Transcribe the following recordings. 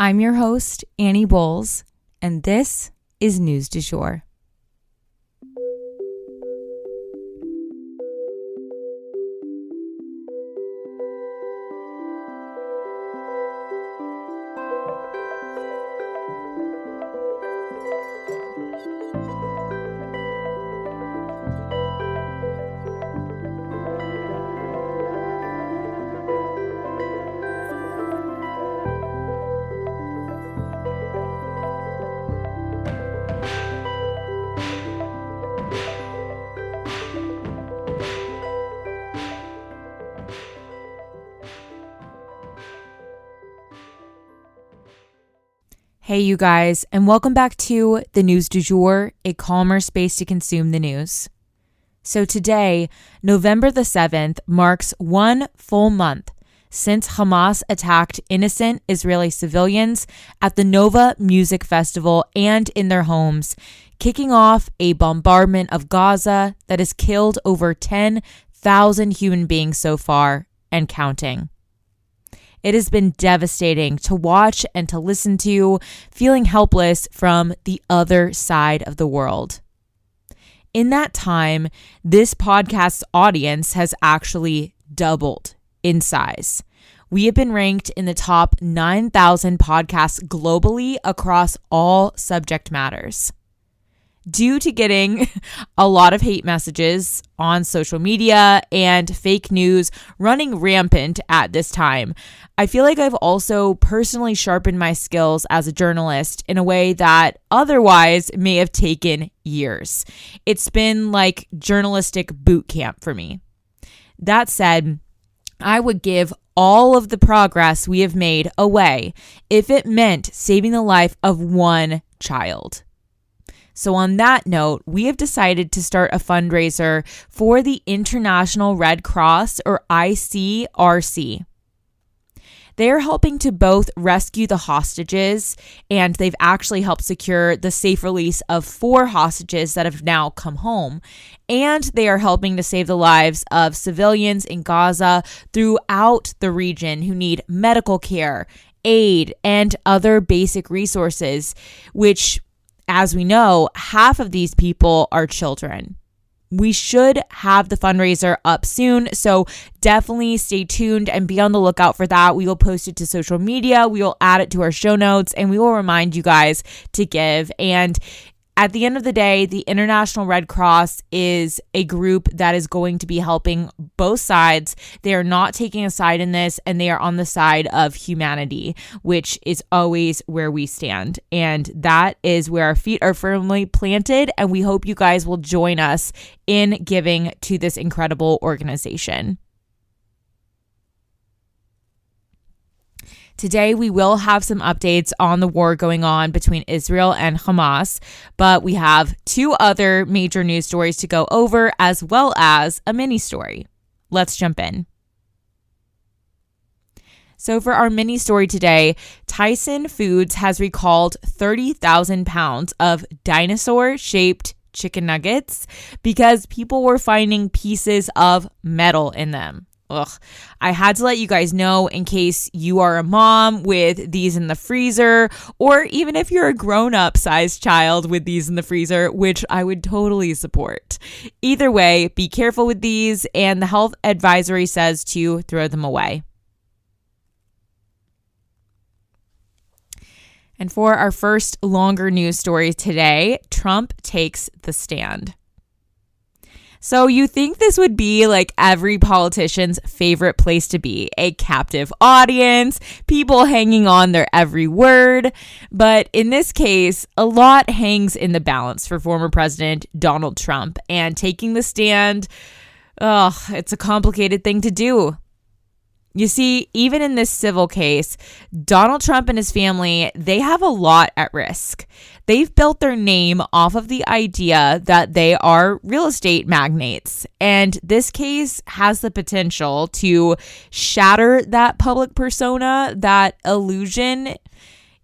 I'm your host, Annie Bowles, and this is News du Jour. Hey, you guys, and welcome back to the News du Jour, a calmer space to consume the news. So today, November the 7th, marks 1 full month since Hamas attacked innocent Israeli civilians at the Nova Music Festival and in their homes, kicking off a bombardment of Gaza that has killed over 10,000 human beings so far and counting. It has been devastating to watch and to listen to, feeling helpless from the other side of the world. In that time, this podcast's audience has actually doubled in size. We have been ranked in the top 9,000 podcasts globally across all subject matters. Due to getting a lot of hate messages on social media and fake news running rampant at this time, I feel like I've also personally sharpened my skills as a journalist in a way that otherwise may have taken years. It's been like journalistic boot camp for me. That said, I would give all of the progress we have made away if it meant saving the life of one child. So on that note, we have decided to start a fundraiser for the International Red Cross, or ICRC. They are helping to both rescue the hostages, and they've actually helped secure the safe release of 4 hostages that have now come home. And they are helping to save the lives of civilians in Gaza throughout the region who need medical care, aid, and other basic resources, which, as we know, half of these people are children. We should have the fundraiser up soon, so definitely stay tuned and be on the lookout for that. We will post it to social media, we will add it to our show notes, and we will remind you guys to give. And at the end of the day, the International Red Cross is a group that is going to be helping both sides. They are not taking a side in this, and they are on the side of humanity, which is always where we stand. And that is where our feet are firmly planted, and we hope you guys will join us in giving to this incredible organization. Today, we will have some updates on the war going on between Israel and Hamas, but we have 2 other major news stories to go over, as well as a mini story. Let's jump in. So for our mini story today, Tyson Foods has recalled 30,000 pounds of dinosaur-shaped chicken nuggets because people were finding pieces of metal in them. Ugh, I had to let you guys know in case you are a mom with these in the freezer, or even if you're a grown-up sized child with these in the freezer, which I would totally support. Either way, be careful with these, and the health advisory says to throw them away. And for our first longer news story today, Trump takes the stand. So you think this would be like every politician's favorite place to be, a captive audience, people hanging on their every word. But in this case, a lot hangs in the balance for former President Donald Trump, and taking the stand, it's a complicated thing to do. You see, even in this civil case, Donald Trump and his family, they have a lot at risk. They've built their name off of the idea that they are real estate magnates. And this case has the potential to shatter that public persona, that illusion.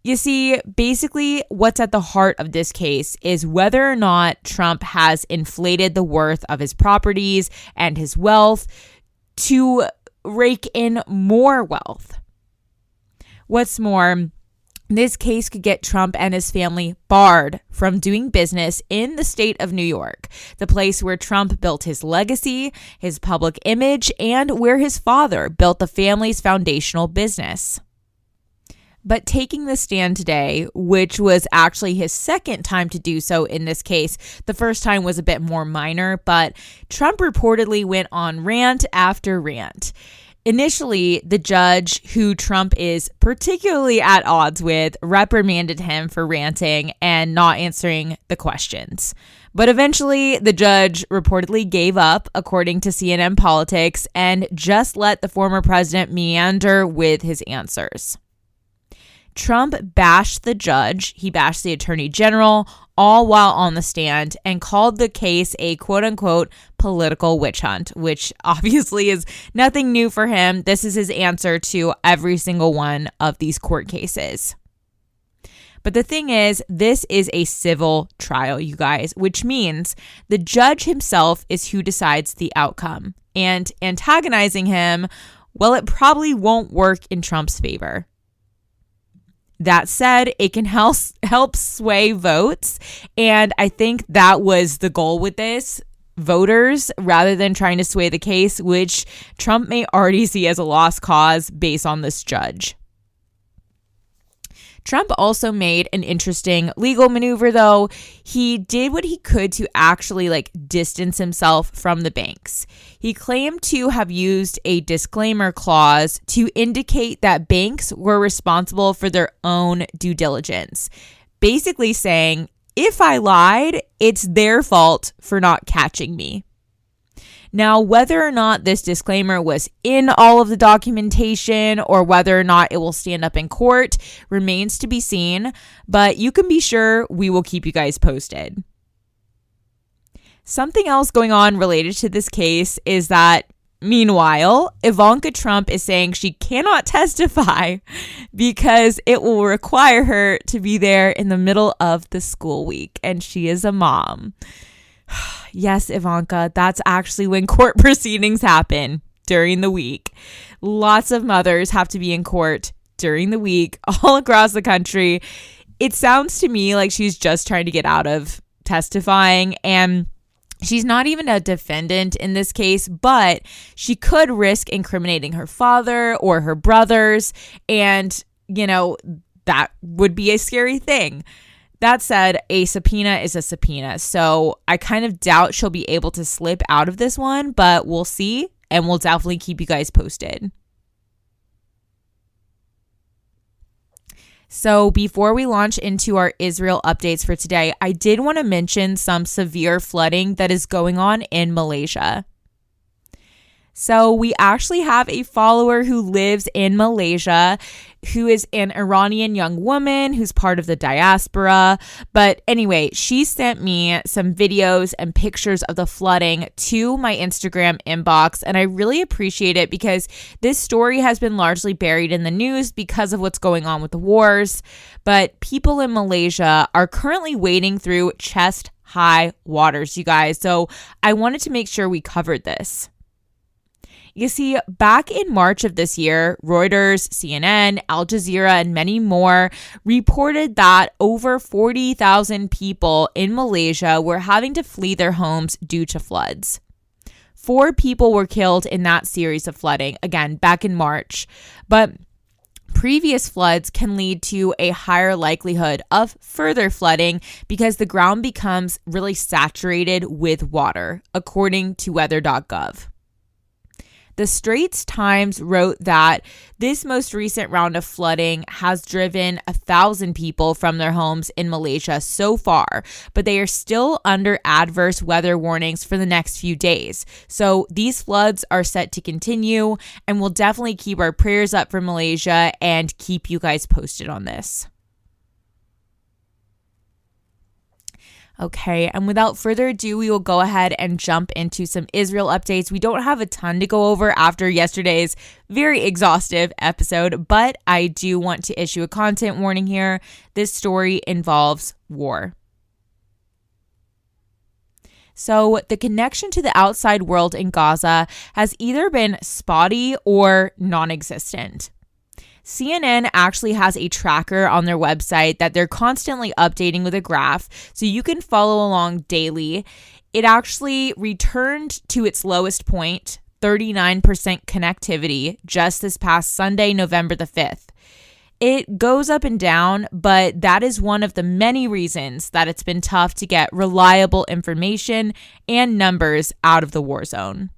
You see, basically what's at the heart of this case is whether or not Trump has inflated the worth of his properties and his wealth to rake in more wealth. What's more, This case could get Trump and his family barred from doing business in the state of New York, the place where Trump built his legacy, his public image, and where his father built the family's foundational business. But taking the stand today, which was actually his second time to do so in this case, the first time was a bit more minor, but Trump reportedly went on rant after rant. Initially, the judge, who Trump is particularly at odds with, reprimanded him for ranting and not answering the questions. But eventually, the judge reportedly gave up, according to CNN Politics, and just let the former president meander with his answers. Trump bashed the judge, he bashed the attorney general, all while on the stand, and called the case a quote-unquote political witch hunt, which obviously is nothing new for him. This is his answer to every single one of these court cases. But the thing is, this is a civil trial, you guys, which means the judge himself is who decides the outcome. And antagonizing him, well, it probably won't work in Trump's favor. That said, it can help sway votes, and I think that was the goal with this, voters, rather than trying to sway the case, which Trump may already see as a lost cause based on this judge. Trump also made an interesting legal maneuver, though. He did what he could to actually distance himself from the banks. He claimed to have used a disclaimer clause to indicate that banks were responsible for their own due diligence, basically saying, if I lied, it's their fault for not catching me. Now, whether or not this disclaimer was in all of the documentation or whether or not it will stand up in court remains to be seen, but you can be sure we will keep you guys posted. Something else going on related to this case is that, meanwhile, Ivanka Trump is saying she cannot testify because it will require her to be there in the middle of the school week, and she is a mom. Yes, Ivanka, that's actually when court proceedings happen, during the week. Lots of mothers have to be in court during the week all across the country. It sounds to me like she's just trying to get out of testifying, and she's not even a defendant in this case, but she could risk incriminating her father or her brothers, and, that would be a scary thing. That said, a subpoena is a subpoena, so I kind of doubt she'll be able to slip out of this one, but we'll see, and we'll definitely keep you guys posted. So before we launch into our Israel updates for today, I did want to mention some severe flooding that is going on in Malaysia. So we actually have a follower who lives in Malaysia, who is an Iranian young woman who's part of the diaspora. But anyway, she sent me some videos and pictures of the flooding to my Instagram inbox. And I really appreciate it because this story has been largely buried in the news because of what's going on with the wars. But people in Malaysia are currently wading through chest-high waters, you guys. So I wanted to make sure we covered this. You see, back in March of this year, Reuters, CNN, Al Jazeera, and many more reported that over 40,000 people in Malaysia were having to flee their homes due to floods. 4 people were killed in that series of flooding, again, back in March. But previous floods can lead to a higher likelihood of further flooding because the ground becomes really saturated with water, according to weather.gov. The Straits Times wrote that this most recent round of flooding has driven 1,000 people from their homes in Malaysia so far, but they are still under adverse weather warnings for the next few days. So these floods are set to continue, and we'll definitely keep our prayers up for Malaysia and keep you guys posted on this. Okay, and without further ado, we will go ahead and jump into some Israel updates. We don't have a ton to go over after yesterday's very exhaustive episode, but I do want to issue a content warning here. This story involves war. So the connection to the outside world in Gaza has either been spotty or non-existent. CNN actually has a tracker on their website that they're constantly updating with a graph, so you can follow along daily. It actually returned to its lowest point, 39% connectivity, just this past Sunday, November the 5th. It goes up and down, but that is one of the many reasons that it's been tough to get reliable information and numbers out of the war zone.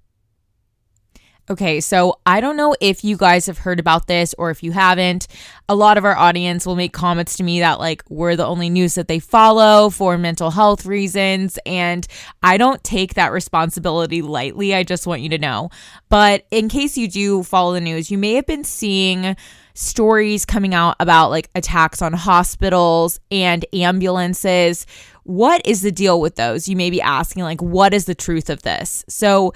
Okay, so I don't know if you guys have heard about this or if you haven't. A lot of our audience will make comments to me that we're the only news that they follow for mental health reasons, and I don't take that responsibility lightly. I just want you to know. But in case you do follow the news, you may have been seeing stories coming out about attacks on hospitals and ambulances. What is the deal with those? You may be asking, what is the truth of this? So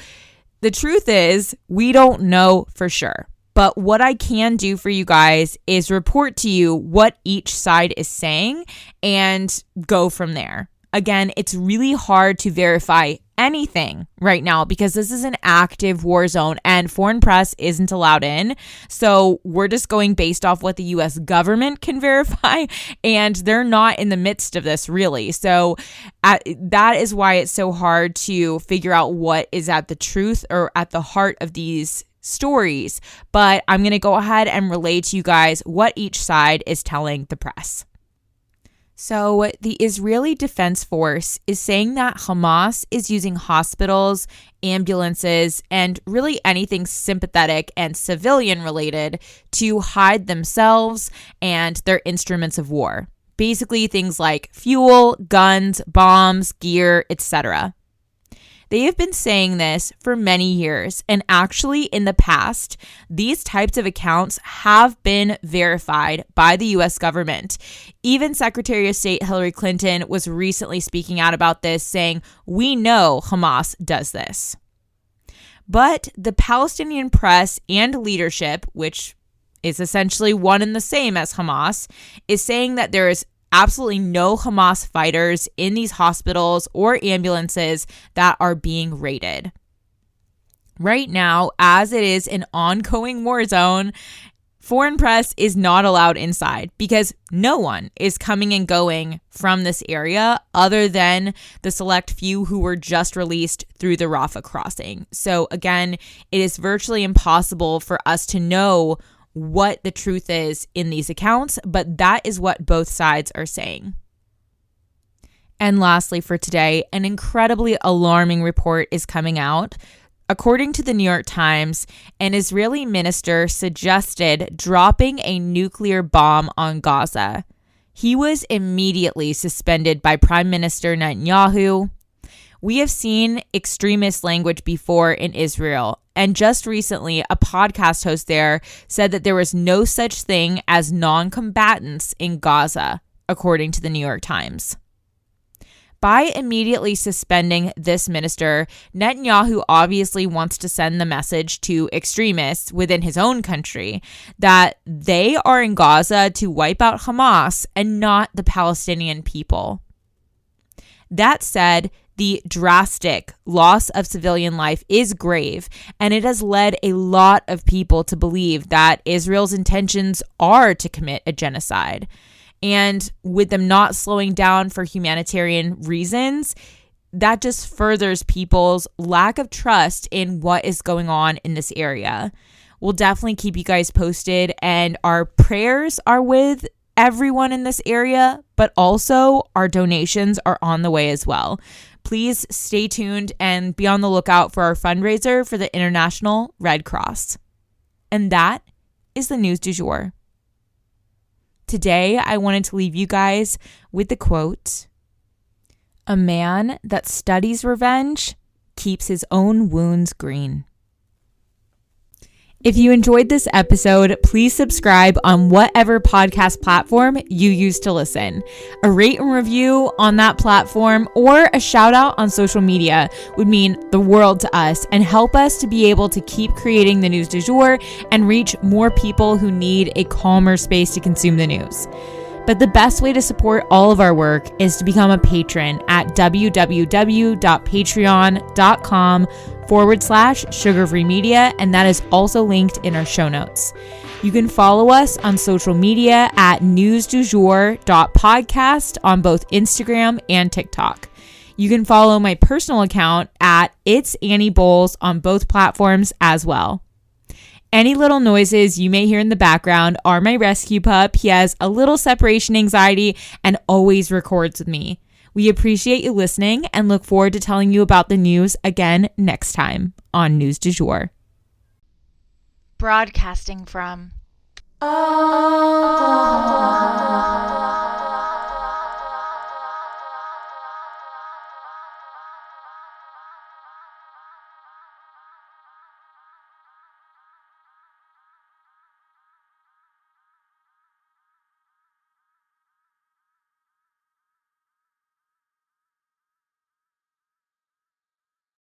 the truth is, we don't know for sure. But what I can do for you guys is report to you what each side is saying and go from there. Again, it's really hard to verify anything right now because this is an active war zone and foreign press isn't allowed in. So we're just going based off what the U.S. government can verify, and they're not in the midst of this really. So that is why it's so hard to figure out what is at the truth or at the heart of these stories. But I'm going to go ahead and relay to you guys what each side is telling the press. So the Israeli Defense Force is saying that Hamas is using hospitals, ambulances, and really anything sympathetic and civilian related to hide themselves and their instruments of war. Basically things like fuel, guns, bombs, gear, etc. They have been saying this for many years, and actually in the past, these types of accounts have been verified by the U.S. government. Even Secretary of State Hillary Clinton was recently speaking out about this, saying, "We know Hamas does this." But the Palestinian press and leadership, which is essentially one and the same as Hamas, is saying that there is absolutely no Hamas fighters in these hospitals or ambulances that are being raided. Right now, as it is an ongoing war zone, foreign press is not allowed inside because no one is coming and going from this area other than the select few who were just released through the Rafah crossing. So again, it is virtually impossible for us to know what the truth is in these accounts, but that is what both sides are saying. And lastly for today, an incredibly alarming report is coming out. According to the New York Times, an Israeli minister suggested dropping a nuclear bomb on Gaza. He was immediately suspended by Prime Minister Netanyahu. We have seen extremist language before in Israel, and just recently, a podcast host there said that there was no such thing as non-combatants in Gaza, according to the New York Times. By immediately suspending this minister, Netanyahu obviously wants to send the message to extremists within his own country that they are in Gaza to wipe out Hamas and not the Palestinian people. That said, the drastic loss of civilian life is grave, and it has led a lot of people to believe that Israel's intentions are to commit a genocide. And with them not slowing down for humanitarian reasons, that just furthers people's lack of trust in what is going on in this area. We'll definitely keep you guys posted, and our prayers are with everyone in this area, but also our donations are on the way as well. Please stay tuned and be on the lookout for our fundraiser for the International Red Cross. And that is the news du jour. Today, I wanted to leave you guys with the quote, "A man that studies revenge keeps his own wounds green." If you enjoyed this episode, please subscribe on whatever podcast platform you use to listen. A rate and review on that platform or a shout out on social media would mean the world to us and help us to be able to keep creating the news du jour and reach more people who need a calmer space to consume the news. But the best way to support all of our work is to become a patron at www.patreon.com/sugarfree media, and that is also linked in our show notes. You can follow us on social media at newsdujour.podcast on both Instagram and TikTok. You can follow my personal account at It's Annie Bowles on both platforms as well. Any little noises you may hear in the background are my rescue pup. He has a little separation anxiety and always records with me. We appreciate you listening and look forward to telling you about the news again next time on News du Jour. Broadcasting from Oklahoma.